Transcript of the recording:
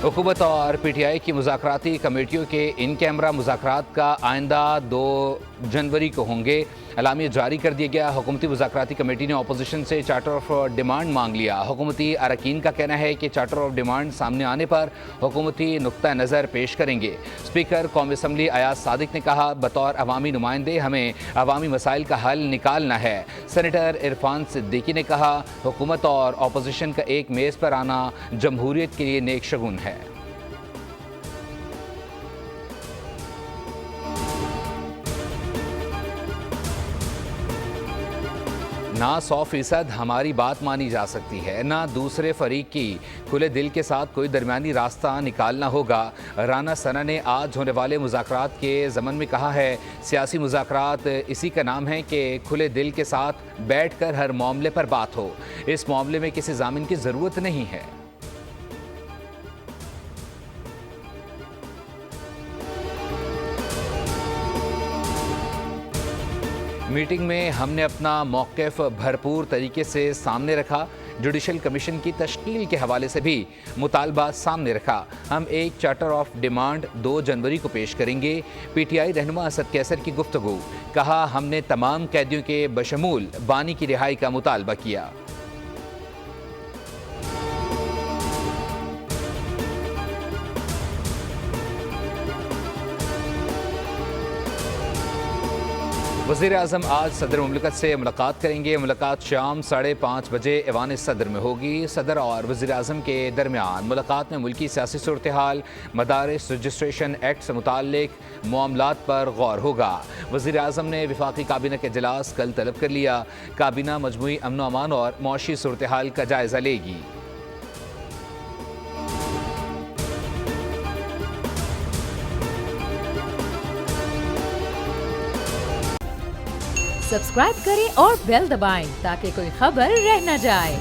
हुकूमत और PTI की मुज़ाकराती कमेटियों के इन कैमरा मुज़ाकरात का आइंदा 2 जनवरी को होंगे। एलामिया जारी कर दिया गया। हुकूमती मुज़ाकराती कमेटी ने अपोजिशन से चार्टर ऑफ डिमांड मांग लिया। हुकूमती अरकान का कहना है कि चार्टर ऑफ डिमांड सामने आने पर हुकूमती नुक्ता नज़र पेश करेंगे। स्पीकर कौमी असम्बली अयाज सादिक ने कहा, बतौर अवामी नुमाइंदे हमें अवामी मसाइल का हल निकालना है। सेनेटर इरफान सिद्दीकी ने कहा, हुकूमत और अपोजिशन का एक मेज़ पर आना जमहूरियत के लिए नेक शगुन है। ना 100% हमारी बात मानी जा सकती है, ना दूसरे फरीक की। खुले दिल के साथ कोई दरमियानी रास्ता निकालना होगा। राना सना ने आज होने वाले मुज़ाकरात के ज़मन में कहा है, सियासी मुज़ाकरात इसी का नाम है कि खुले दिल के साथ बैठ कर हर मामले पर बात हो। इस मामले में किसी जामिन की ज़रूरत नहीं है। मीटिंग में हमने अपना मौक़िफ़ भरपूर तरीके से सामने रखा। जुडिशल कमीशन की तश्कील के हवाले से भी मुतालबा सामने रखा। हम एक चार्टर ऑफ डिमांड 2 जनवरी को पेश करेंगे। PTI रहनुमा असद कैसर की गुफ्तगू। कहा, हमने तमाम कैदियों के बशमूल बानी की रिहाई का मुतालबा किया। वज़ीर-ए-आज़म आज सदर मुमलिकत से मुलाकात करेंगे। मुलाकात शाम 5:30 बजे ऐवान सदर में होगी। सदर और वज़ीर-ए-आज़म के दरमियान मुलाकात में मुल्की सियासी सूरत हाल, मदारिस रजिस्ट्रेशन एक्ट से मुताल्लिक मामलात पर गौर होगा। वज़ीर-ए-आज़म ने वफाकी काबीना का इजलास कल तलब कर लिया। काबीना मजमूई अमन व अमान और मौशी सूरत हाल का जायज़ा लेगी। सब्सक्राइब करें और बेल दबाएं ताकि कोई खबर रह न जाए।